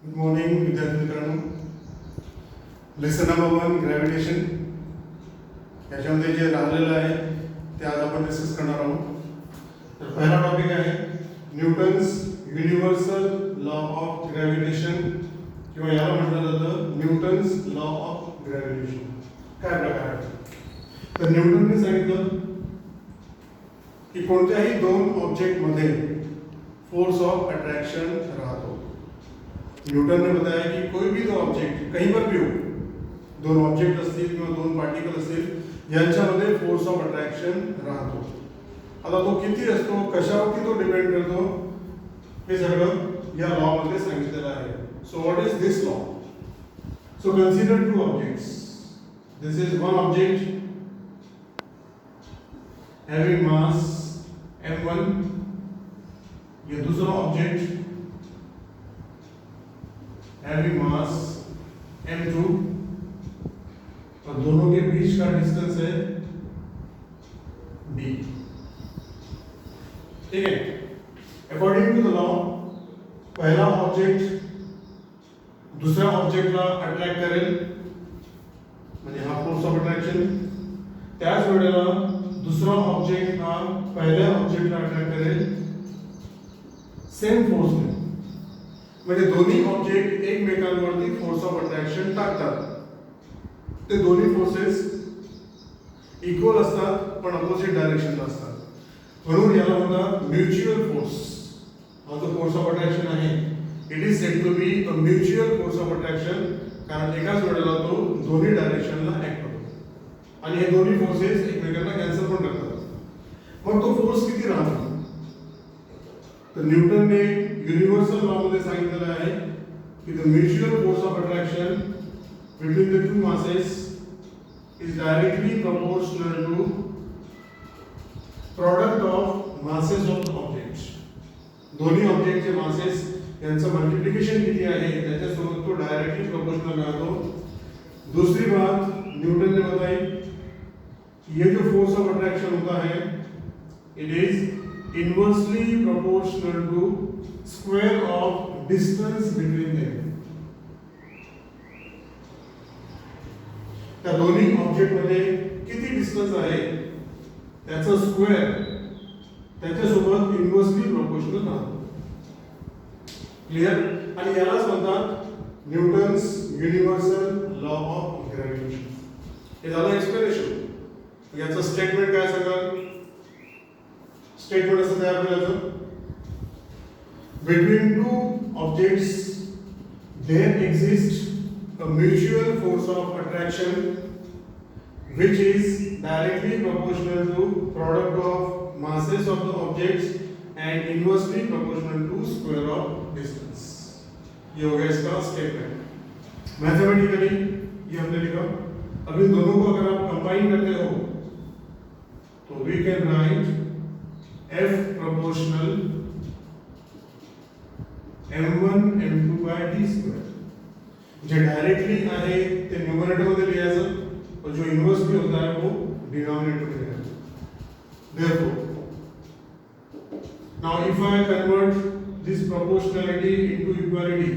Good morning विद्यार्थी मित्रांनो. Lesson number 1 gravitation याच्यामध्ये जे राहिलेलं आहे ते आज आपण डिस्कस करणार आहोत. तर पहिला टॉपिक आहे Newton's universal law of gravitation किंवा याला म्हटलं जातं न्यूटन्स लॉ ऑफ ग्रॅव्हिटेशन. काय प्रकार आहे? तर न्यूटनने सांगितलं की कोणत्याही दोन ऑब्जेक्टमध्ये फोर्स ऑफ अट्रैक्शन रहता हो. न्यूटन ने बताया कि कोई भी दो ऑब्जेक्ट कहीं पर भी हो, दोन ऑब्जेक्ट असतील किंवा दोन पार्टिकल असतील यांच्यामध्ये फोर्स ऑफ अट्रॅक्शन राहतो. आता तो किती असतो, कशावरती तो डिपेंड करतो, हे सगळं या लॉ मध्ये सांगितलेलं आहे. So what is this law? So consider two objects. This is one object having mass m1, ये दूसरा ऑब्जेक्ट हैविंग मास m2 और दोनों के बीच का डिस्टेंस है d. ठीक है. अकॉर्डिंग टू द लॉ पहला ऑब्जेक्ट दुसऱ्या ऑब्जेक्टला अट्रॅक्ट करेल, म्हणजे हा फोर्स ऑफ अट्रॅक्शन. त्याच वेळेला दुसरा ऑब्जेक्ट हा पहिल्या ऑब्जेक्टला अट्रॅक्ट करेल सेम फोर्सने. म्हणजे दोन्ही ऑब्जेक्ट एकमेकांवरती फोर्स ऑफ अट्रॅक्शन टाकतात. ते दोन्ही फोर्सेस इक्वल असतात पण अपोजिट डायरेक्शनला असतात. म्हणून याला म्हणतात म्युच्युअल फोर्स. हा जो फोर्स ऑफ अट्रॅक्शन आहे it is said to be a mutual force of attraction, कारण एकाच वेळेला तो दोन्ही डायरेक्शनला ऍक्ट करतो आणि हे दोन्ही फोर्सेस एकमेकांना कॅन्सल पण करतात. मग तो फोर्स किती राहतो? तर न्यूटन ने युनिव्हर्सल लॉ मध्ये सांगितलेलं आहे की the mutual force of attraction between the two masses is directly proportional to product of masses of the objects. दोन्ही ऑब्जेक्टचे मासेस यांचं मल्टिप्लिकेशन किती आहे त्याच्यासोबत तो डायरेक्टली प्रोपोर्शनल राहतो. दूसरी बात न्यूटन ने बताई, ये जो फोर्स ऑफ अट्रैक्शन होता है it is inversely proportional to square of distance between them. त्या दोन्ही ऑब्जेक्ट मध्ये किती डिस्टन्स आहे त्याचा स्क्वेअर त्याच्यासोबत इन्व्हर्सली प्रोपोर्शनल राहतो. क्लियर? आणि यालाच म्हणतात Newton's universal law of gravitation. हे झालं एक्सप्लेनेशन. याचं स्टेटमेंट काय सांगाल? स्टेटमेंट असं तयार करायचं, between two objects there exist a mutual force of attraction which is directly proportional to product of masses of the objects and inversely proportional to square of distance. ये हो गया इसका स्टेटमेंट. मैथमेटिकली ये हमने लिखा. अब इन दोनों को अगर आप कंबाइन करते हो तो we can write F proportional m1 m2 by d square. जे डायरेक्टली आहे ते न्यूमरेटर मध्ये लिहायचं और जो इन्वर्सली होता है वो डिनोमिनेटर में लिहायचं. Therefore, now if I convert this proportionality into equality,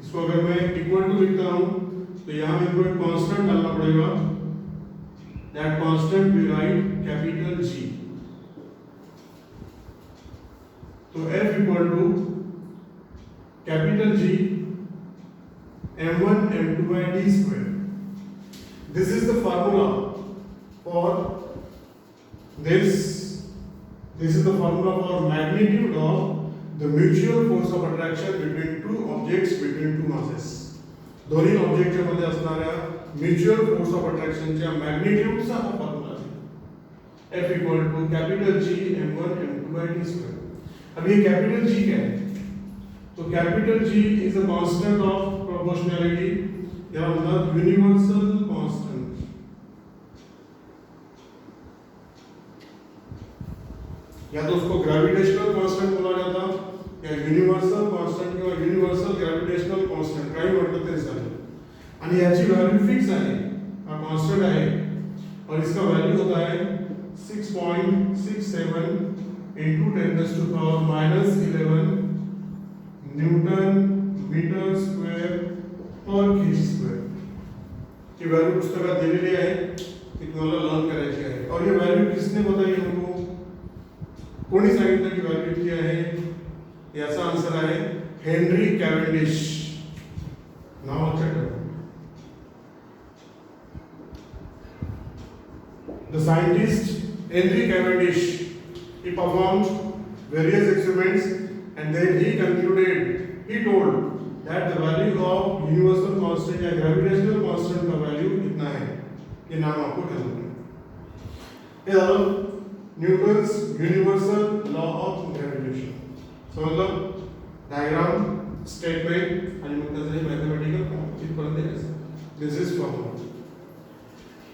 इसको अगर मैं इक्वल टू लिखता हूँ तो यहाँ मेरे को एक कांस्टेंट डालना पड़ेगा. That constant we write capital G. तो F equal to capital G m1 m2 by d square. This is the formula for this. This is the formula for magnitude of the mutual force of attraction between two objects between two masses. दोन्ही ऑब्जेक्टच्या मध्ये असणाऱ्या mutual force of अट्रॅक्शनच्या मॅग्निट्यूडचा हा formula आहे. F equal to capital G m1 m2 by d square. अब ये capital G क्या है? तो capital G is a constant of proportionality, या मतलब यूनिवर्सल कांस्टेंट. या तो उसको ग्रेविटेशनल कांस्टेंट बोला जाता या यूनिवर्सल कांस्टेंट किंवा यूनिवर्सल ग्रेविटेशनल कांस्टेंट काही म्हटलं तरी चालेल. आणि याची व्हॅल्यू फिक्स आहे, हा कांस्टेंट आहे और इसका वैल्यू होता है 6.67 into 10 to the power minus 11 newton metre square per KG square की वैल्यू पुस्तकात दिलेली आहे, ती तुम्हाला लर्न करायची आहे. और ये वैल्यू किसने बताई हमको? कोणी सांगितलं की वैल्यू किती आहे? याचा आन्सर आहे हेनरी कॅव्हेंडिश. नाव लक्षात ठेवा. The scientist Henry Cavendish, he performed various experiments and then he told that the value of universal constant या gravitational constant का value इतना है. ये नाम आपको ध्यान रखना है. ये झालं Newton's universal law of gravitation. समजलं? डायग्राम, स्टेटमेंट आणि मग त्याचं मॅथमॅटिकल फॉर्म इथपर्यंत यायचं. This is formula.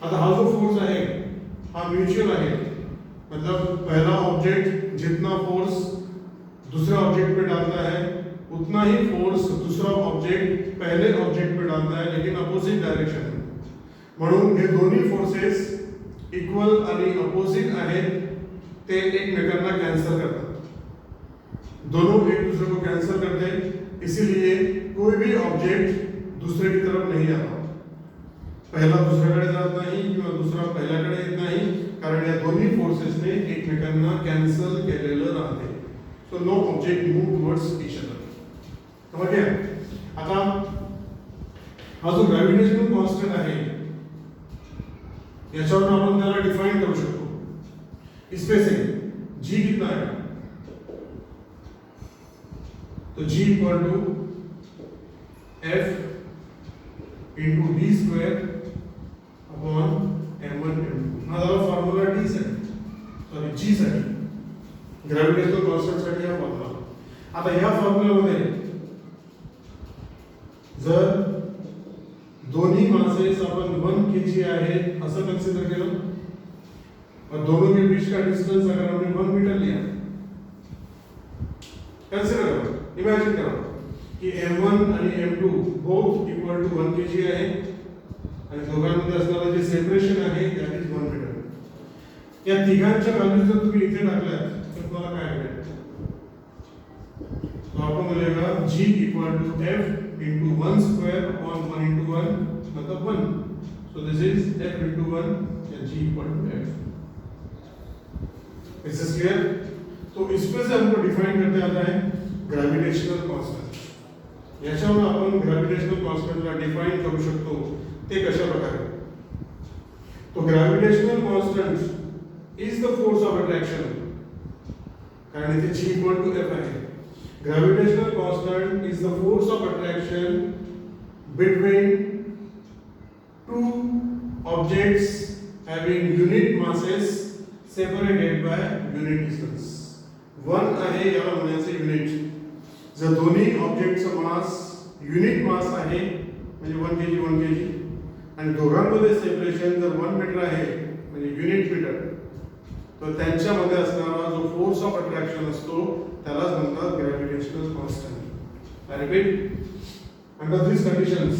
आता हा जो फोर्स आहे हा म्यूचुअल आहे. मतलब पहला ऑब्जेक्ट जितना फोर्स दूसरे ऑब्जेक्ट पे डालता है उतना ही फोर्स दूसरा ऑब्जेक्ट पहले ऑब्जेक्ट पे डालता है, लेकिन अपोजिट डायरेक्शन में. म्हणून हे दोन्ही फोर्सेस इक्वल आणि अपोजिट आहेत, ते एकमेकांना कैंसिल करतात. दोनों एक दूसरे को कैंसिल करते हैं, इसीलिए कोई भी ऑब्जेक्ट दूसरे की तरफ नहीं आता. पहला दुसऱ्याकडे जात नाही किंवा दुसरा पहिल्याकडे येत नाही, कारण या दोन्ही फोर्सेसने एकमेकांना कॅन्सल केलेलं राहते. So no object move towards each other. समझ गया? आता हा जो ग्रॅव्हिटेशनल कॉन्स्टंट आहे याच्यावर आपण त्याला डिफाइन करू शकतो. इसमें से जी कितना है? तो G equal to F into D square upon m1 m2. हा झाला फॉर्म्युला डी साठी, सॉरी जी साठी, ग्रॅव्हिटेशनल कॉन्स्टंट साठी हा फॉर्म्युला. आता या फॉर्म्युलामध्ये जर दोन्ही मासेस अपन 1 kg आहे असं कन्सिडर केलं और दोनों के बीच का डिस्टेंस अगर हमने 1 मीटर लिया, कंसिडर करो, इमेजिन करो की m1 आणि m2 both equal to 1 kg आहे आणि दोघांमध्ये असणारे जे सेपरेशन आहे दॅट इज 1 मीटर. या तिघांच्या व्हॅल्यूज जर तुम्ही इथे टाकल्या तर तुम्हाला काय मिळेल? तो आपको मिलेगा g equal to f into 1 square upon 1 into 1 मतलब 1. So this is f into 1 and g equal to f. This is clear? तो इसमें से हमको डिफाइन करते आता है ग्रॅव्हिटेशनल कॉन्स्टंट. याच्यावर आपण ग्रॅव्हिटेशनल कॉन्स्टंटला डिफाइन करू शकतो. ते कशा प्रकारे? तो gravitational constant is the force of attraction, कारण इथे g इक्वल टू f आहे. Gravitational constant is the force of attraction between two objects having unit masses separated by unit distance. One आहे याला म्हणायचं युनिट. जर दोन्ही ऑब्जेक्टचा मास युनिट मास आहे म्हणजे 1 kg आणि दोघांमध्ये सेपरेशन जर 1 मीटर आहे म्हणजे युनिट मीटर, तर त्यांच्यामध्ये असणारा जो फोर्स ऑफ अट्रॅक्शन असतो त्यालाच म्हणतात gravitational constant. I repeat, under this conditions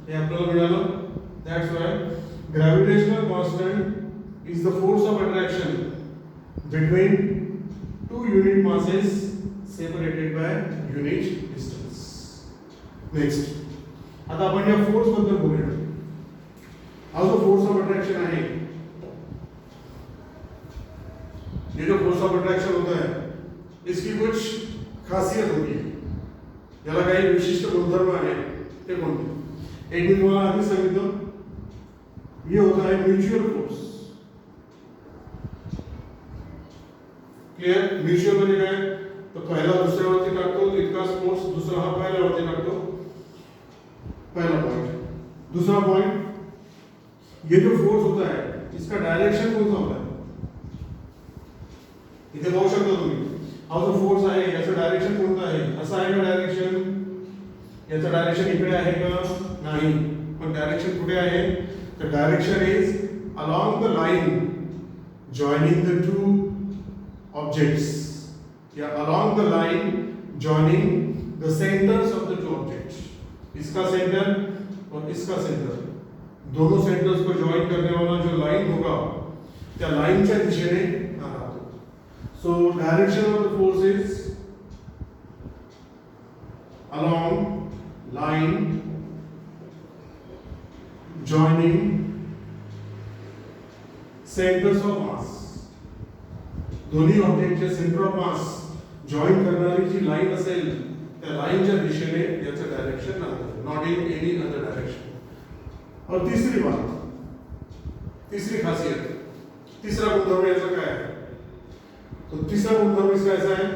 हे आपल्याला मिळालं. That's why gravitational constant is the force of attraction between two unit masses separated by unit distance. Next, आता आपण या फोर्स बद्दल बोलूया. हा जो फोर्स ऑफ अट्रॅक्शन आहे, ये जो फोर्स ऑफ अट्रैक्शन होता है इसकी कुछ खासियत होती है, याला काही विशिष्ट गुणधर्म आहे. ते कोणते? एक मी तुम्हाला आधी सांगितलं, ये होता है म्युच्युअल फोर्स. क्लियर? म्युच्युअल म्हणजे काय? तो पहिला दुसऱ्यावरती टाकतो तितकाच फोर्स दुसरा हा पहिल्यावरती टाकतो. पहला पॉइंट. दूसरा पॉइंट, ये जो फोर्स होता है इसका डायरेक्शन कौन सा होता है? इथे बघू शकता तुम्ही, हा जो फोर्स आहे याचं डायरेक्शन कोणतं आहे? असं आहे का डायरेक्शन? याचं डायरेक्शन इकडे आहे का? नाही. पण डायरेक्शन कुठे आहे? तर direction is along the line joining the two objects, या along the line joining the centers of the two objects. इसका सेंटर और इसका सेंटर, दोनों सेंटर्स को ज्वाइन करने वाला जो लाइन होगा त्या लाइनच्या दिशेने हा राहतो. So direction of the force is along line joining centers of mass. दोन्ही ऑब्जेक्टचे सेंटर ऑफ मास जॉइन करणारी जी लाइन असेल त्या लाइनच्या दिशेने याचं डायरेक्शन आहे, not in any other direction. और तीसरी बात, तीसरी खासियत, तीसरा गुणधर्म याचा काय आहे? तो तीसरा गुणधर्म इसका ऐसा है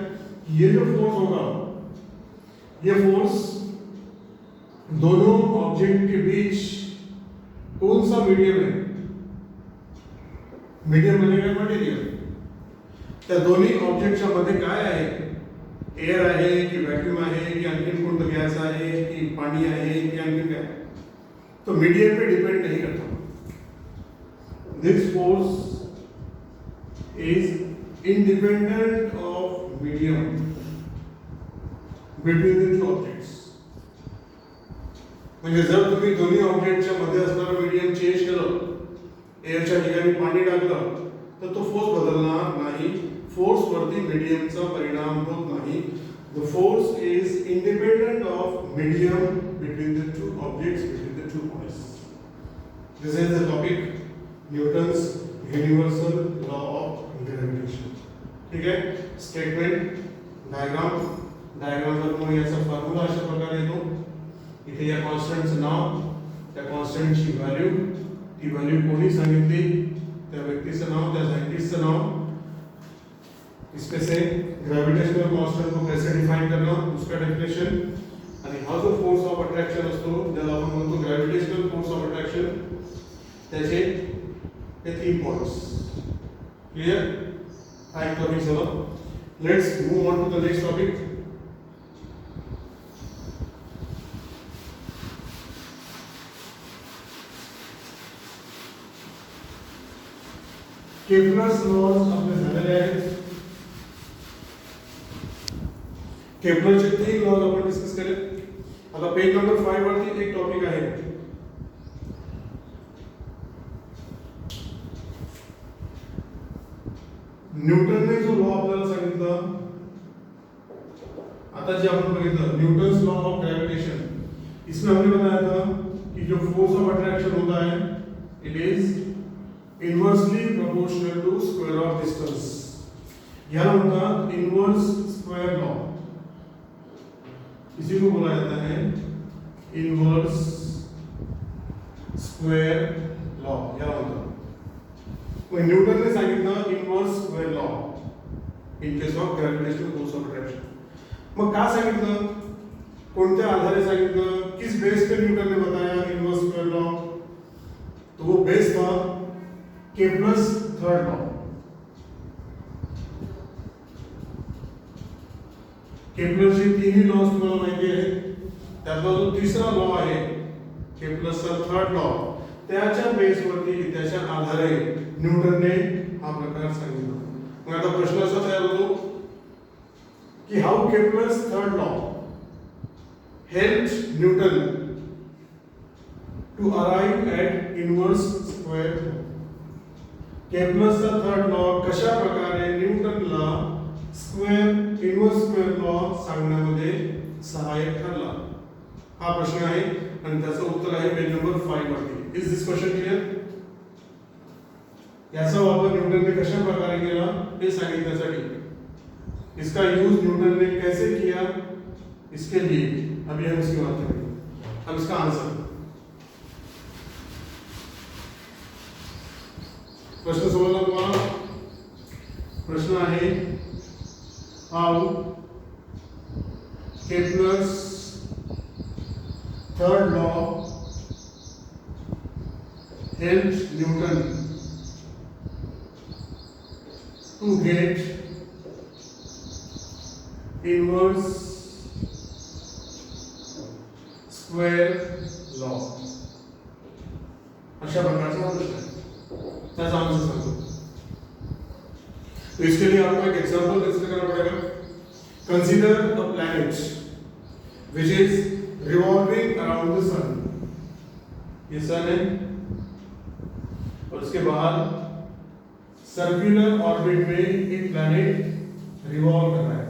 कि ये जो फोर्स होगा, ये फोर्स दोनों ऑब्जेक्ट के बीच कौन सा मीडियम है? मीडियम बनेगा मटेरियल. त्या दोन्ही ऑब्जेक्टच्या मध्ये काय आहे? एअर आहे की व्हॅक्यूम आहे की आणखीन कोणतं गॅस आहे की पाणी आहे की आणखीन काय? तो मीडियम पे डिपेंड नहीं करता. This force is independent of medium between the two objects. म्हणजे जर तुम्ही दोन्ही ऑब्जेक्टच्या मध्ये असणारं मीडियम चेंज केलं, एअरच्या ठिकाणी पाणी टाकलं, तर तो फोर्स बदलणार नाही. फोर्स वरती मीडियमचा परिणाम होत नाही. The force is independent of medium between the two objects, between the two points. This is the topic Newton's universal law of gravitation. ठीक आहे. स्टेटमेंट, डायग्रामवर मग याचा फॉर्म्युला अशा प्रकारे येतो. इथे या कॉन्स्टंटचं नाव, त्या कॉन्स्टंटची व्हॅल्यू, ती व्हॅल्यू कोणी सांगितली, त्या व्यक्तीचं नाव, त्या सायंटिस्टचं नाव, इसमें से ग्रेविटेशनल कांस्टेंट को कैसे डिफाइन करना, उसका डेफिनेशन, आणि हा जो फोर्स ऑफ अट्रॅक्शन असतो ज्याला आपण म्हणतो ग्रेविटेशनल फोर्स ऑफ अट्रॅक्शन, त्याचे हे 3 पॉइंट्स. क्लियर? हा एक टॉपिक झाला. Let's move on to the next topic. Kepler's laws आपले झालेले आहेत. केप्लरचे 3 लॉज आपण डिस्कस केले. आता पेज नंबर 5 वरती एक टॉपिक आहे. न्यूटनने जो लॉ आपल्याला सांगितला, आता जे आपण बघितलं न्यूटन्स लॉ ऑफ ग्रेविटेशन, इसमें हमने बताया था कि जो फोर्स ऑफ अट्रैक्शन होता है it is inversely proportional to square of distance. याला म्हणतात इनवर्स स्क्वायर लॉ. इसी को बोला जाता है इनवर्स स्क्वायर लॉ. याला म्हणतात. न्यूटन ने सांगितलं inverse square law in case of gravitational force of attraction. मग का सांगितलं, कोणत्या आधारे सांगितलं, किस बेस पे न्यूटन ने बताया इनवर्स स्क्वायर लॉ? तो वो बेस था केप्लर्स थर्ड लॉ. केप्लरचे 3 लॉज तुम्हाला माहिती आहेत. त्यातला जो तिसरा लॉ आहे केप्लरचा थर्ड लॉ, त्याच्या बेसवरती, त्याच्या आधारे न्यूटनने हा प्रकार सांगितला. मग आता प्रश्न असा तयार होतो की how Kepler's third law helped Newton to arrive at inverse square. केप्लरचा थर्ड लॉ कशा प्रकारे न्यूटनला इनवर्स स्क्वेअर लॉ सांगण्यामध्ये सहाय्यक ठरला, हा प्रश्न आहे आणि त्याचं उत्तर आहे पेज नंबर 5 वरती. Is this question clear? याचा वापर न्यूटन ने कशा प्रकारे केला हे सांगितण्यासाठी, इसका यूज न्यूटन ने कैसे किया, इसके लिए अभी हम इसकी बात करेंगे. अब इसका आंसर, प्रश्न समजला तुम्हाला? प्रश्न आहे how Kepler's third law helped Newton to get inverse square law. अशा प्रकारचा प्रश्न आहे. त्याचा आन्सर सांगतो. तो इसके लिए आपको एक एग्जांपल कंसीडर करना पड़ेगा. Consider a planet which is revolving around the sun. ये सन है और उसके बाहर सर्कुलर ऑर्बिट में एक प्लैनेट रिवॉल्व कर रहा है.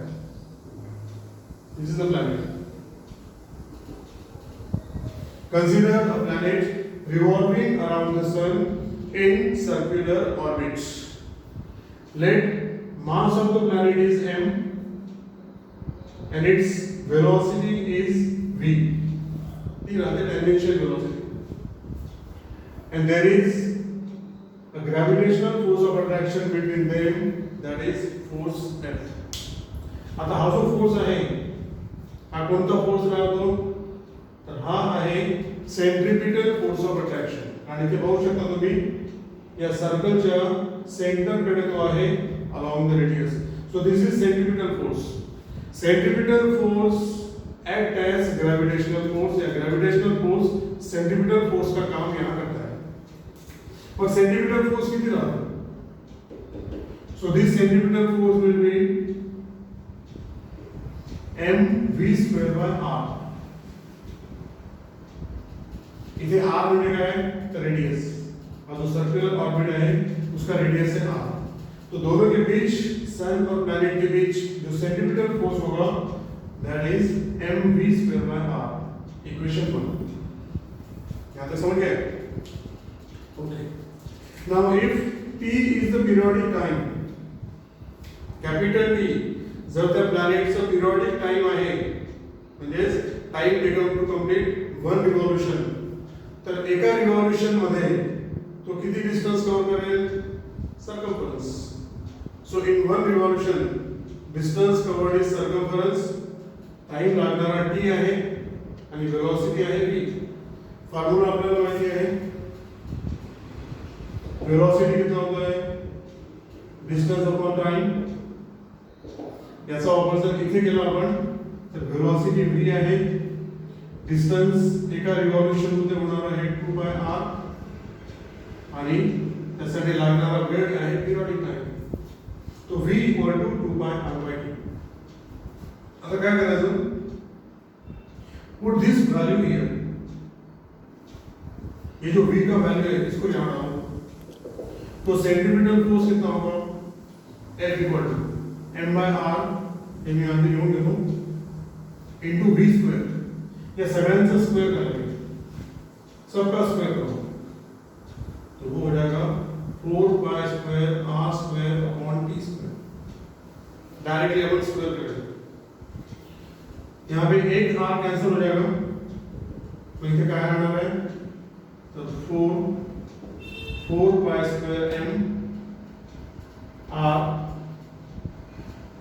This is the planet. Consider a planet revolving around the sun in circular orbits. Let mass of the planet is m and its velocity is v. ती राहते tangential velocity. And there is a gravitational force of attraction between them, that is force F. आता हा जो force आहे हा कोणता force राहतो तर हा आहे सेंट्रिपिटल फोर्स ऑफ अट्रॅक्शन आणि ते पाहू शकता तुम्ही या सर्कलच्या सेंटर कडे तो आहे along the radius. So this is centripetal force. Centripetal force act as gravitational force या gravitational force centripetal force का काम यहाँ करता है और centripetal force कितनी रहा So this centripetal force will be mv square by r. इथे r म्हणजे काय तर रेडियस और जो सर्कुलर ऑर्बिट है उसका रेडियस है r. तो दोनों के बीच सन और प्लैनेट के बीच जो सेंट्रिपिटल फोर्स होगा that is mv square by r. Equation 1 यहां तक समझ गए okay. Now if t is the periodic time capital T जर त्या प्लॅनेटचं पिरियोडिक टाइम आहे म्हणजे time taken to complete one revolution तर एका रिव्हॉल्यूशन मध्ये तो किती डिस्टन्स कव्हर करेल circumference. So in one revolution distance covered is circumference. Time लागणारा t आहे आणि वेलोसिटी आहे v. फॉर्म्युला आपल्याला माहिती आहे वेलोसिटी किती होता है डिस्टन्स अपॉन टाइम. याचा वापर जर इथे केला आपण तर वेलोसिटी v आहे डिस्टन्स एका रिव्हॉल्यूशन मध्ये होणार आहे 2 बाय r आणि त्यासाठी लागणारा वेळ आहे पिरियोडिक टाइम. तो v equal to 2 by r by t. आता काय करायचं पुट दिस वैल्यू हियर. ये जो v का वैल्यू है इसको यहां डालो तो सेंट्रिपिटल फोर्स कितना होगा F equal to m by r हे मी आधी लिहून घेतो इनटू v स्क्वायर. या सगळ्यांचा स्क्वायर करायचा सबका स्क्वायर करो तो वो हो जाएगा 4 pi square r square upon t square. Directly अपन स्क्वायर करेंगे. यहाँ पे एक r कैंसिल हो जाएगा तो इसे क्या रहना है तो 4 पाई स्क्वायर m r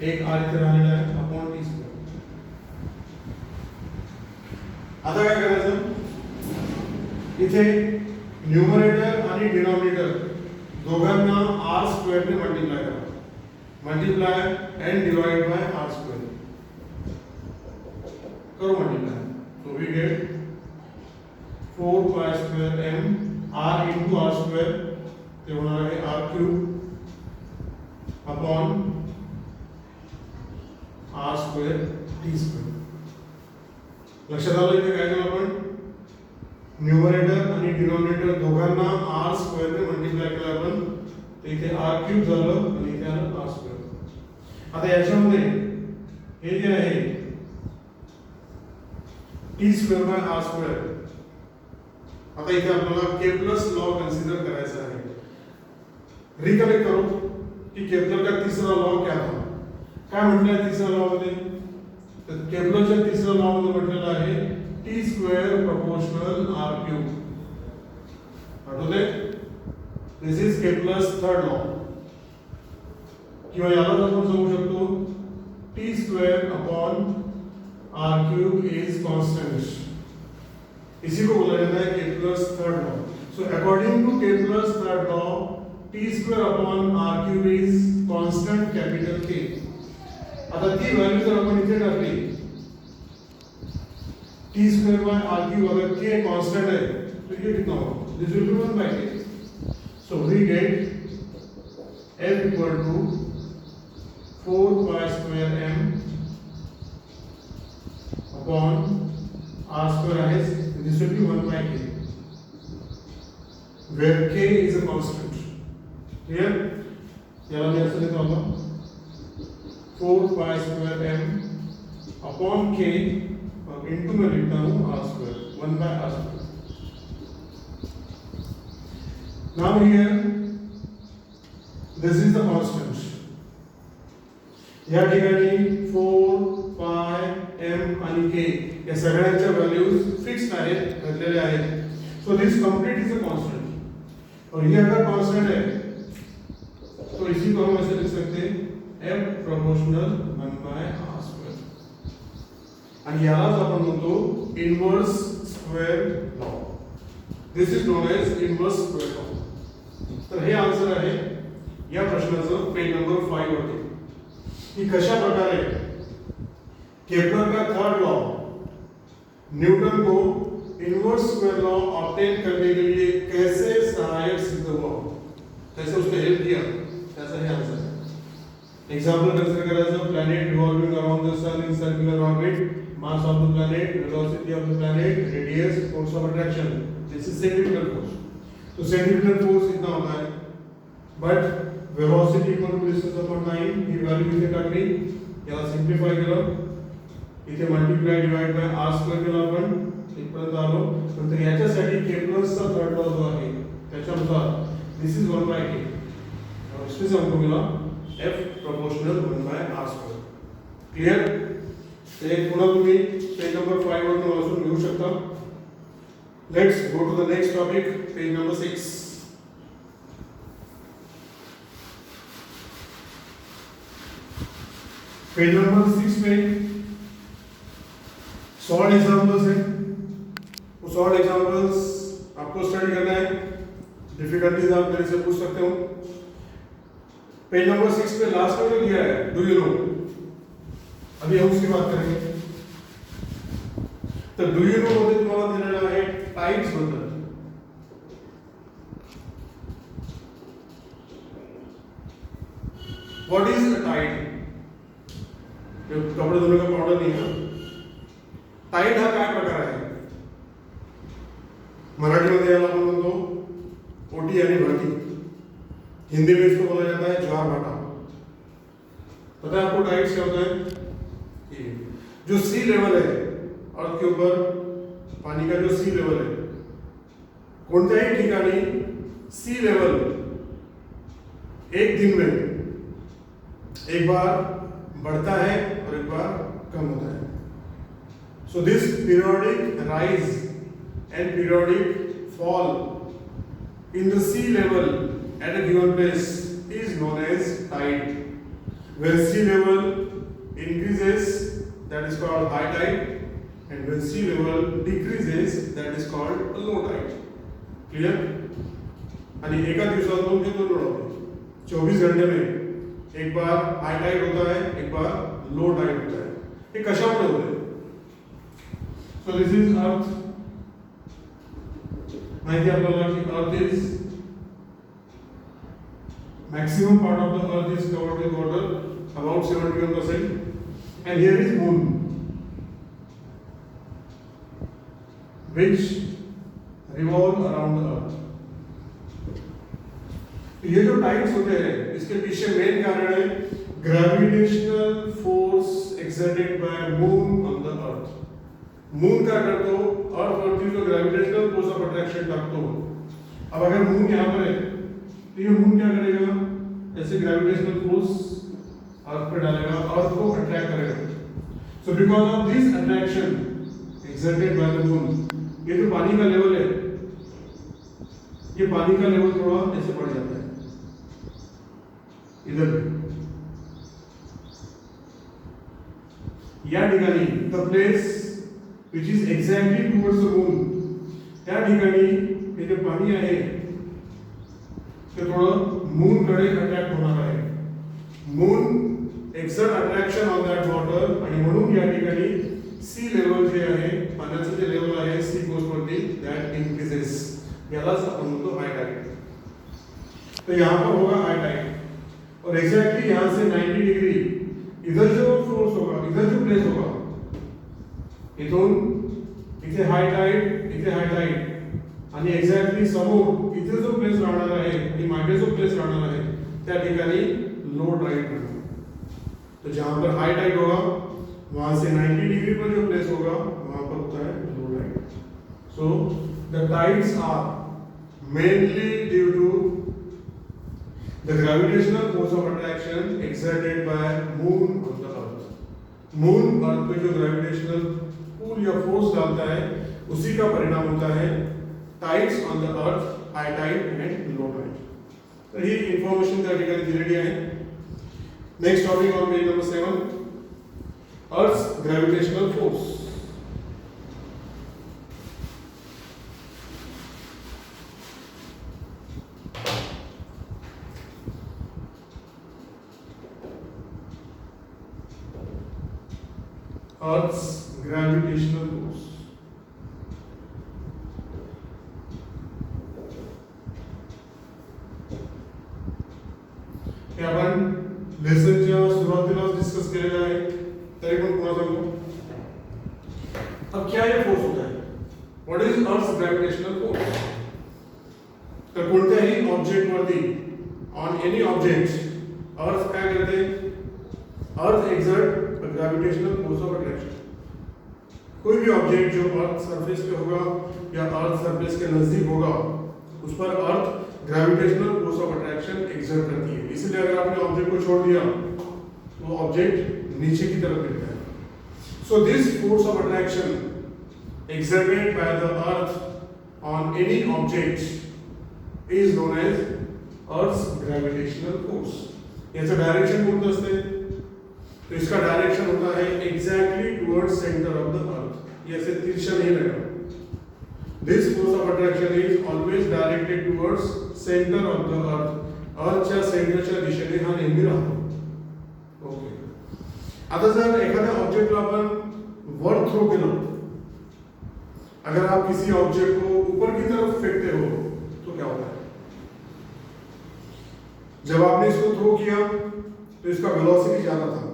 एक r इथे राहिलेला आहे अपॉन t स्क्वेअर. आता काय करायचं इथे न्यूमरेटर आणि डिनॉमिनेटर दोघांना r स्क्वेअर ने मल्टिप्लाय करा. Multiply and divide by r square करो मल्टिप्लाय. तो we get 4 pi square m r into r square ते होणार आहे r cube upon r square t square. लक्षात आलं इथे काय केलं आपण न्यूमरेटर आणि डिनॉमिनेटर दोघांना r स्क्वेअर ने मल्टिप्लाय केलं आपण तर इथे r क्यूब झालं आणि इथे आलं r स्क्वेअर. आता याच्यामध्ये हे जे आहे t square by r square. आता इथे आपल्याला केपलर्स लॉ कन्सिडर करायचा आहे. रिकलेक्ट करो कि केपलर का तीसरा लॉ क्या था. काय म्हटलं तिसऱ्या लॉ मध्ये तर केपलरच्या तिसऱ्या लॉ मध्ये म्हटलेलं आहे t square proportional r cube. आठवते this is Kepler's third law. किंवा याला आपण सांगू शकतो t square upon r cube is constant. इसी को बोला जाता है Kepler's third law. So according to Kepler's third law t square upon r cube is constant capital K. आता ती व्हॅल्यू जर आपण इथे टाकली t square by r cube अगर k कांस्टेंट है तो ये कितना होगा this will be 1 by k. So we get f equal to 4 pi square m upon r square है this will be 1 by k where k is a constant. Clear? याला मी असं लिहितो आपण 4 pi square m upon k और into में लिखता हूँ r square 1 by r square. Now here this is the constant. या ठिकाणी 4, 5, m आणि k या सगळ्यांच्या व्हॅल्यूज फिक्स्ड आहेत, घातलेले आहेत. So this complete is a constant और ये अगर कांस्टेंट है तो इसी को हम ऐसे लिख सकते हैं f proportional 1 by r square. आणि यालाच आपण म्हणतो inverse square law. This is known as inverse square law. तर हे आन्सर आहे या प्रश्नाचं पेज नंबर 5 वरती. कि कशा प्रकारे केपलर का थर्ड लॉ न्यूटन को इनवर्स स्क्वायर लॉ ऑब्टेन करने के लिए कैसे सहायक सिद्ध हुआ, कैसे उसने हेल्प किया, कैसा है आंसर है. एग्जांपल कंसीडर करायचं. Planet revolving around the sun in circular orbit, mass of the planet, velocity of the planet, radius, force of attraction. This is centrifugal force. तो सेंट्रीफ्यूगल फोर्स इतना होता है, but velocity equal to distance upon time ही value इथे टाकली, याला simplify केलं, इथे multiply divide by r square केला आपण, इथपर्यंत आलो. नंतर याच्यासाठी केपलरचा थर्ड लॉ जो आहे त्याच्यानुसार दिस इज 1 by k और इसमें से हमको मिला f proportional 1 by r square. Clear. ते पुन्हा तुम्ही पेज नंबर 5 वर वाचून घेऊ शकता. Let's go to the next topic, page number 6. Page number 6 में सॉल्व एग्जांपल्स हैं. वो सॉल्व एग्जांपल्स आपको स्टडी करना है. डिफिकल्टीज आप मेरे से पूछ सकते हो. पेज नंबर 6 पे लास्ट में जो दिया है डू यू नो, अभी हम उसकी बात करेंगे. तो डू यू नो मध्ये तुम्हाला दिलेला आहे टाइड्स बद्दल. What is a tide. कपड़े धोने का पाउडर नहीं है. टाइड हा काय प्रकार आहे. मराठीमध्ये याला आपण म्हणतो ओटी आणि भरती. हिंदी में इसको बोला जाता है ज्वार भाटा. पता है आपको टाइड्स क्या होता है. जो सी लेवल है अर्थ के ऊपर, पानी का जो सी लेवल है, कोणत्याही ठिकाणी सी लेवल एक दिन में एक बार बढ़ता है और एक बार कम होता है. So this periodic rise and periodic fall in the sea level at a given place is known as tide. When sea level increases, that is called high tide, and when sea level decreases, that is called a low tide. Clear? आणि एका दिवसातून हे दोन होते. 24 घंटे में एक बार high Tide होता है, एक बार लो टाइड होता है. ये कशामुळे होते. So this is earth. माहिती आपल्याला की earth is maximum part of the earth is covered with water, about 71%, and here is moon which revolve around the earth. ये जो टाइड्स होते हैं इसके पीछे मेन कारण है gravitational force exerted by moon on the earth. Moon क्या करतो, अर्थ वरती जो ग्रेविटेशनल फोर्स ऑफ अट्रैक्शन टाकतो. अब अगर मून यहाँ पर है तो ये मून क्या करेगा, ऐसे ग्रेविटेशनल फोर्स अर्थ पे डालेगा, अर्थ को अट्रैक्ट करेगा. So because of this attraction exerted by the moon, ये जो पानी का लेवल है, ये पानी का लेवल थोड़ा ऐसे बढ़ जाता है इधर. या ठिकाणी the place which is exactly towards the moon, त्या ठिकाणी हे जे पाणी आहे ते थोडं मून कडे अट्रॅक्ट होणार आहे. Moon exert attraction on that water, आणि म्हणून या ठिकाणी सी लेवल जे आहे, पाण्याचं जे लेवल आहे सी कोस्ट वरती, दॅट इनक्रीजेस. यालाच आपण म्हणतो हाई टाइड. तो यहाँ पर होगा हाई टाइड, और एग्जैक्टली यहाँ से 90 डिग्री इधर जो फोर्स होगा, इधर जो प्लेस होगा, इथून इथे हाई टाइड, इथे हाई टाइड, आणि एक्झॅक्टली समोर इथे जो प्लेस राहणार आहे आणि मागे जो प्लेस राहणार आहे त्या ठिकाणी लो टाइड राहणार. तो जहां पर हाई टाइड होगा वहां से 90 डिग्री पर जो प्लेस होगा वहां पर होता है low tide. So the tides are mainly due to the gravitational force of attraction exerted by moon on the earth. Moon earth पे जो ग्रेविटेशनल पुल या फोर्स डालता है उसी का परिणाम होता है tides on the earth, high tide and low tide. तर ही इन्फॉर्मेशन त्या ठिकाणी दिलेली आहे. Next topic on page number 7, Earth's gravitational force. Earth's gravitational force. हे आपण लेसनच्या सुरुवातीलाच डिस्कस केलेलं आहे, तरी पण पुन्हा सांगू. अब क्या ये फोर्स होता है? What is earth's gravitational force? तर कोणत्याही ऑब्जेक्ट वरती, ऑन एनी ऑब्जेक्ट अर्थ काय करते? Earth exert gravitational force of attraction. कोई भी ऑब्जेक्ट जो अर्थ सरफेस पे होगा या अर्थ सरफेस के नजदीक होगा उस पर अर्थ gravitational force of attraction exert करती है. इसलिए अगर आपने ऑब्जेक्ट को छोड़ दिया तो ऑब्जेक्ट नीचे की तरफ गिरता है. So this force of attraction exerted by the earth on any object is known as Earth's gravitational force. याचं डायरेक्शन कोणतं असते? तो इसका डायरेक्शन होता है exactly towards centre of the earth. ये ऐसे तिरछा नहीं रहेगा. This force of attraction is always directed towards centre of the earth. अर्थच्या सेंटरच्या दिशेने हा नेहमी राहतो. ओके. आता जर एखाद्या ऑब्जेक्टला आपण वर थ्रो केलं, अगर आप किसी ऑब्जेक्ट को ऊपर की तरफ फेंकते हो तो क्या होता है? जब आपने इसको थ्रो किया तो इसका वेलोसिटी ज्यादा था.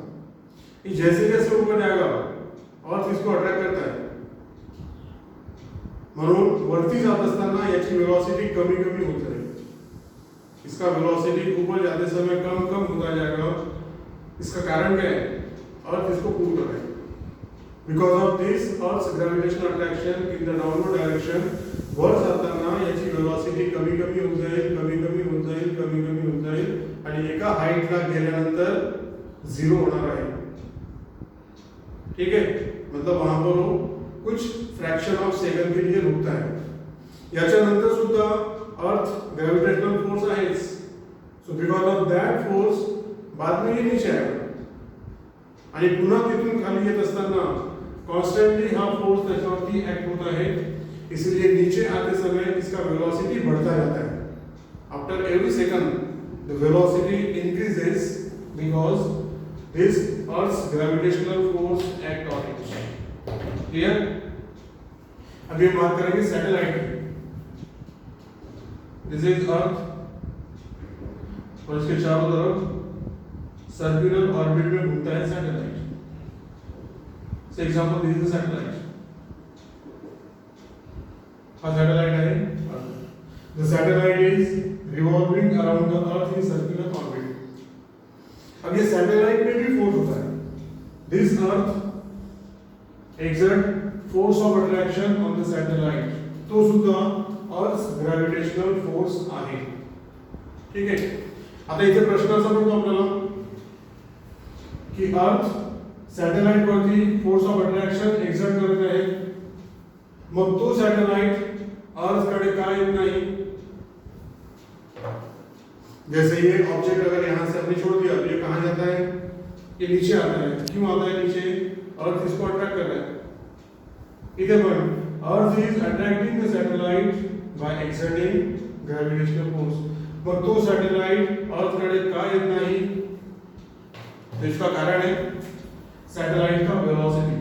जैसे जैसे ऊपर जाएगा अर्थ इसको अट्रैक्ट करता है, म्हणून वरती जात असताना याची वेलोसिटी कमी कमी होत जाएगी. इसका वेलोसिटी ऊपर जाते समय कम कम होता जाएगा. इसका कारण क्या है? अर्थ इसको पुल कर रहा है. Because of this, Earth's gravitational attraction in the downward direction, वर जाताना याची वेलोसिटी कमी कमी होत जाईल, कमी कमी होत जाईल, कमी कमी होत जाईल आणि एका हाईटला गेल्यानंतर झिरो होणार आहे. ठीक है, मतलब वहां पर वो कुछ फ्रैक्शन ऑफ सेकंड के लिए रुकता है. याच्यानंतर सुद्धा अर्थ ग्रेविटेशनल फोर्स आहेच. So because of that force बाद में ये नीचे आएगा आणि पुन्हा तिथून खाली येत असताना कॉन्स्टेंटली हा फोर्स त्याच्यावरती ऍक्ट होता है. इसलिए नीचे आते समय इसका वेलोसिटी बढ़ता जाता है. After every second the velocity increases because this Earth's gravitational force act on it. Clear? अभी हम बात करेंगे सैटेलाइट की. दिस इज अर्थ और इसके चारों तरफ सर्कुलर ऑर्बिट में घूमता है satellite. For example this is satellite. A satellite है. The satellite is revolving around the earth in circular orbit. अब ये सैटेलाइट में भी फोर्स होता है. This earth exert force of attraction on the satellite. तो सुद्धा अर्थ्स ग्रेविटेशनल फोर्स आहे. ठीक आहे. आता इथे प्रश्न असा पडतो आपल्याला की अर्थ सॅटेलाइट वरती फोर्स ऑफ अट्रॅक्शन एक्सर्ट करत आहे, मग तो सॅटेलाइट अर्थ कडे का येत नाही? जैसे ये ऑब्जेक्ट अगर यहाँ से हमने छोड़ दिया तो ये कहाँ जाता है? ये नीचे आता है. क्यों आता है नीचे? अर्थ इसको अट्रैक्ट कर रहा है. इधर पर earth is attracting the satellite by exerting gravitational force. मग तो सैटेलाइट अर्थ कडे का येत नाही? तो इसका कारण है सैटेलाइट का वेलोसिटी.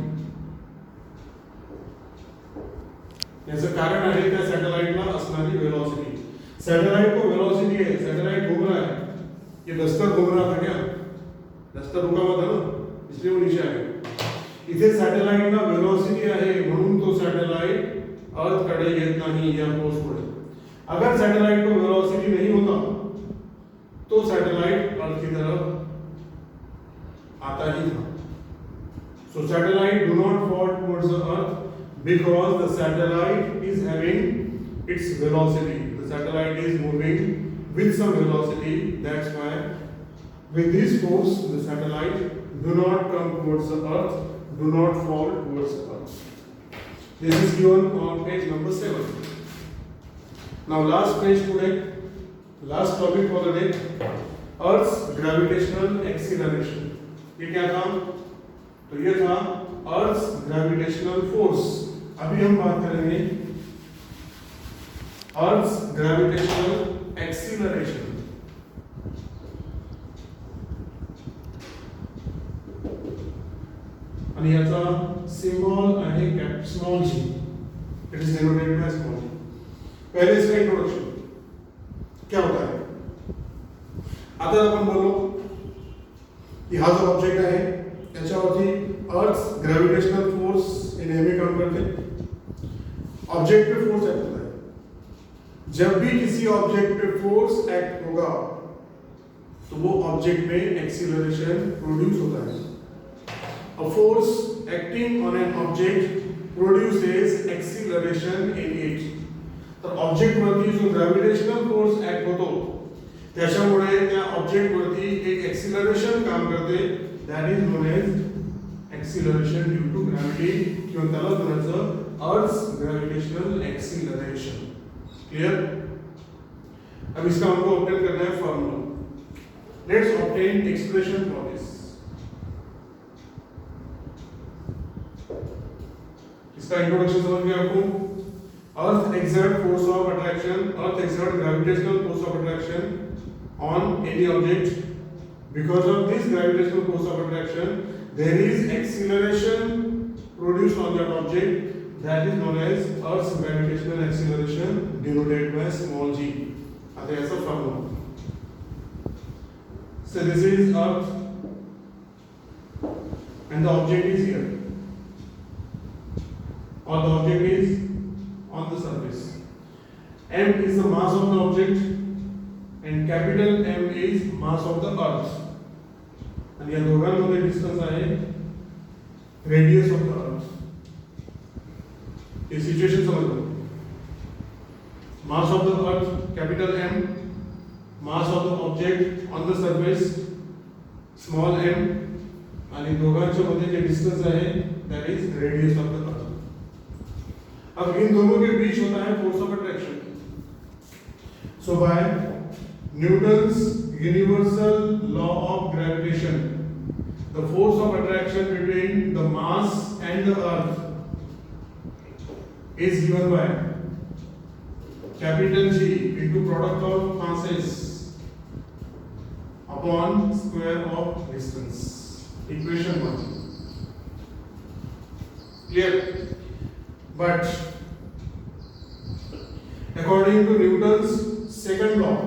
याचं कारण आहे त्या सॅटेलाइटला असणारी वेलोसिटी. सैटेलाइट को वेलोसिटी है, सैटेलाइट घूम रहा है. ये डस्टर घूम रहा था क्या? डस्टर रुका हुआ था ना, इसलिए वो नीचे आ गया. इथे सॅटेलाइटला वेलोसिटी आहे म्हणून तो सॅटेलाइट अर्थ कडे येत नाही या फोर्स मुळे. अगर सैटेलाइट को वेलोसिटी नहीं होता तो सैटेलाइट अर्थ की तरफ आता ही था. So satellite do not fall towards the earth Because the satellite is having its velocity. The satellite is moving with some velocity. That's why with this force, the satellite do not come towards the earth, do not fall towards the earth. This is given on page number 7. Now last page today, last topic for the day, Earth's gravitational acceleration. ये क्या था? तो ये था Earth's gravitational force. अभी हम बात करेंगे Earth's gravitational acceleration. आणि याचा सिंबल आहे small g. It is denoted by small g. पहले इसका इंट्रोडक्शन क्या होता है? आता आपण बोललो की हा जो ऑब्जेक्ट आहे त्याच्यावरती अर्थ ग्रॅव्हिटेशनल फोर्स हे नेहमी काम करते. ऑब्जेक्ट पे फोर्स एक्ट होता है. जब भी किसी ऑब्जेक्ट पे फोर्स एक्ट होगा तो वो ऑब्जेक्ट में एक्सीलरेशन प्रोड्यूस होता है. A force acting on an object produces acceleration in it. तर ऑब्जेक्ट वरती जो ग्रॅव्हिटेशनल फोर्स ऍक्ट होतो त्याच्यामुळे त्या ऑब्जेक्ट वरती एक एक्सीलरेशन काम करते. That is known as acceleration due to gravity किंवा त्याला म्हणायचं अर्थ्स ग्रॅव्हिटेशनल एक्सीलरेशन. क्लियर? अब इसका हमको ऑब्टेन करना है formula. Let's obtain expression for this. इसका इंट्रोडक्शन समझ गया आपको? Earth exert force of attraction, Earth exert gravitational force of attraction on any object. Because of this gravitational force of attraction, there is acceleration produced on that object. That is known as Earth's gravitational acceleration, denoted by small g. आता ऐसा formula. So this is Earth, and the object is here. Or the object is on the surface. M is the mass of the object and capital M is mass of the earth. And या दोघांमध्ये distance आहे radius of the earth. ये situation समजलो. Mass of the earth capital M, mass of the object on the surface small m, आणि दोघांच्या मध्ये जे distance आहे that is radius of the earth. अब इन दोनों के बीच होता है force of attraction. So by Newton's universal law of gravitation, the force of attraction between the mass and the earth is given by capital G into product of masses upon square of distance. Equation 1. Clear? But according to Newton's second law,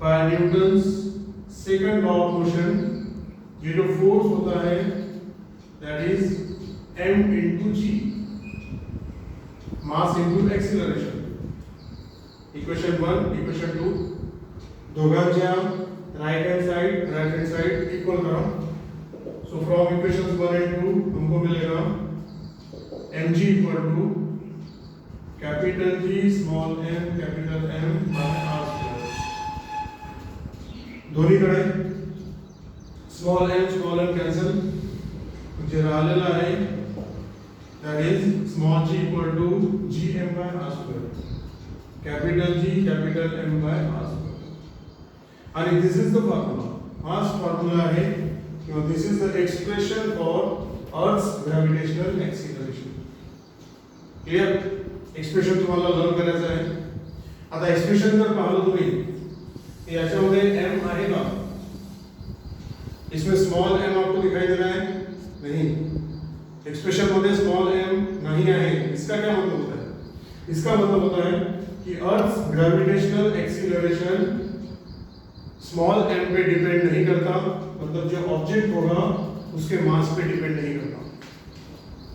by Newton's second law of motion, ये जो force होता है that is m into g, mass into acceleration. Equation 1, equation 2, दोघांच्या right hand side equal करो. So from equations 1 and 2 हमको मिलेगा mg equal to capital G small m capital M by r square. दोन्हीकडे small m cancel, जे राहिलेला आहे that is small g equal to gm by r square. Capital G capital M by r square. आणि this is the formula. हाच formula आहे किंवा this is the expression for earth's gravitational acceleration. Clear? Expression तुम्हाला learn करायचं आहे. आता expression जर पाहिलं तुम्ही याच्यामध्ये m आहे का? इसमें स्मॉल m आपको दिखाई दे रहा है? नहीं. एक्सप्रेशन मध्ये स्मॉल m नहीं आहे. इसका क्या मतलब होता है? इसका मतलब होता है कि earth's gravitational acceleration small m पे डिपेंड नहीं करता. मतलब जो ऑब्जेक्ट होगा उसके मास पे डिपेंड नहीं करता.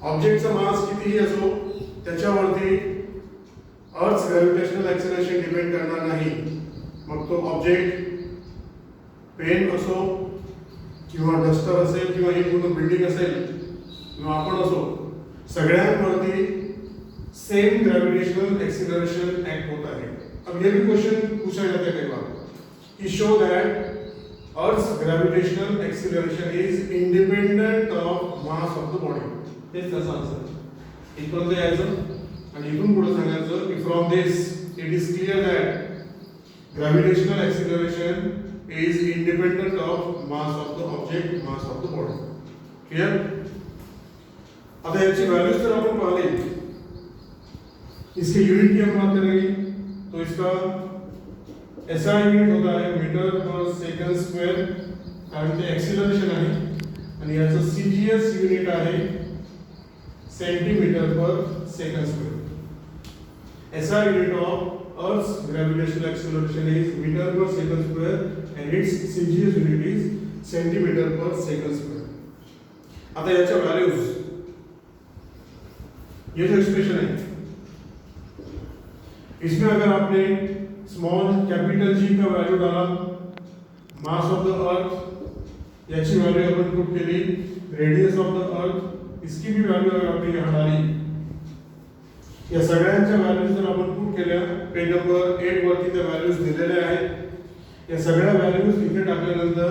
ऑब्जेक्टचा मास कितीही असो त्याच्यावरती अर्थ्स ग्रॅव्हिटेशनल एक्सेलरेशन डिपेंड करणार नाही. मग तो ऑब्जेक्ट पेन असो किंवा डस्टर असेल किंवा ही पूर्ण बिल्डिंग असेल किंवा आपण असो, सगळ्यांवरती सेम ग्रेविटेशनल एक्सिलरेशन एक्ट होता है। अब ये भी क्वेश्चन पूछा जाता है कई बार कि show that Earth's gravitational acceleration is independent of mass of the body. हेच त्याचा आन्सर। इथपर्यंत यायचं आणि इथून पुढे सांगायचं की from this it is clear that gravitational acceleration is independent of mass of the object, mass of the body. Clear? अब याची वैल्यूज जर अपन पाले, इसके यूनिट की हम बात करेंगे तो इसका SI यूनिट होता है मीटर पर सेकंड स्क्वेअर, कारण ते एक्सिलरेशन आहे, आणि याचं CGS यूनिट आहे सेंटीमीटर पर second square. SI unit of Earth's gravitational acceleration is meter per second square and its CGS unit is centimeter per second square. आता याच्या व्हॅल्यूज, ये जो एक्सप्रेशन है इसमें अगर आपने स्मॉल कैपिटल G का वैल्यू डाला, मास ऑफ द अर्थ याची वैल्यू आपण पुट केली, रेडियस ऑफ द अर्थ इसकी भी वैल्यू अगर आपने यहाँ डाली, या सगळ्यांच्या व्हॅल्यूज जर आपण पुट केल्या, पेज नंबर 8 वरती त्या व्हॅल्यूज दिलेल्या आहेत। या सगळ्या व्हॅल्यूज इथे टाकल्यानंतर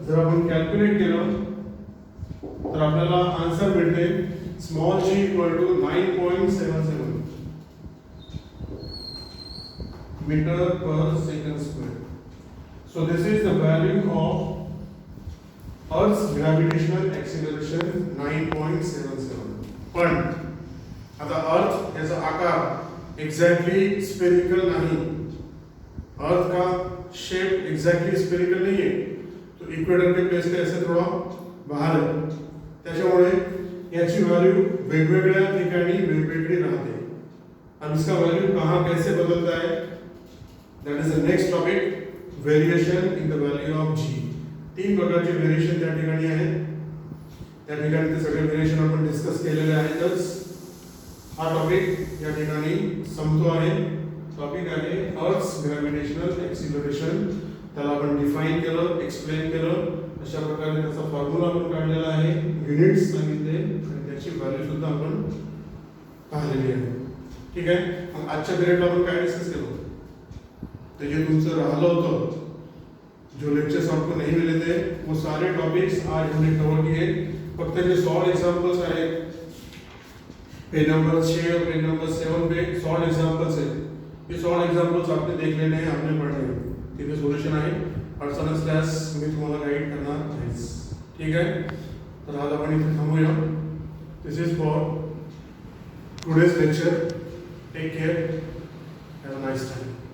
जर आपण कॅल्क्युलेट केलं तर आपल्याला आन्सर मिळते small g equal to 9.77 meter per second square. So this is the value of Earth's gravitational acceleration 9.77. पण आता अर्थ याचा आकार एक्झॅक्टली स्फेरिकल नाही, अर्थ का शेप एक्झॅक्टली स्फेरिकल नहीं है, तो इक्वेटर के प्लेस के ऐसे थोड़ा बाहर है, त्याच्यामुळे याची व्हॅल्यू वेगवेगळ्या ठिकाणी वेगवेगळी राहते। अब इसका वैल्यू कहाँ कैसे बदलता है, that is the next topic, variation in the value of G। तीन प्रकारचे व्हेरिएशन त्या ठिकाणी आहेत, त्या ठिकाणी ते सगळे व्हेरिएशन आपण डिस्कस केलेले आहेतच। हा टॉपिक या ठिकाणी संपतो आहे। टॉपिक आहे अर्थ्स ग्रॅव्हिटेशनल एक्सिलरेशन, त्याला आपण डिफाइन केलं, एक्सप्लेन केलं, अशा प्रकारे त्याचा फॉर्म्युला आपण काढलेला आहे, युनिट्स सांगितले आणि त्याची व्हॅल्यू सुद्धा आपण पाहिलेली आहे। ठीक आहे, मग आजच्या पिरियडला आपण काय डिस्कस केलं, तो ये तुमसे रहला होता, जो लेक्चर्स आपको नहीं मिले थे वो सारे टॉपिक्स आज हमने कवर किए। फक्त जे सॉल्व एग्जांपल्स आहेत पेज नंबर 6 और पेज नंबर 7 पे सॉल्व एग्जांपल्स है, ये सॉल्व एग्जांपल्स आपने देख लेने हैं, आपने पढ़ने हैं, तिथे सोल्यूशन आहे, अडचण असल्यास मी तुम्हाला गाईड करणार आहेच। ठीक आहे, तर आज आपण इथे थांबूया। This is for today's lecture, take care, have a nice time.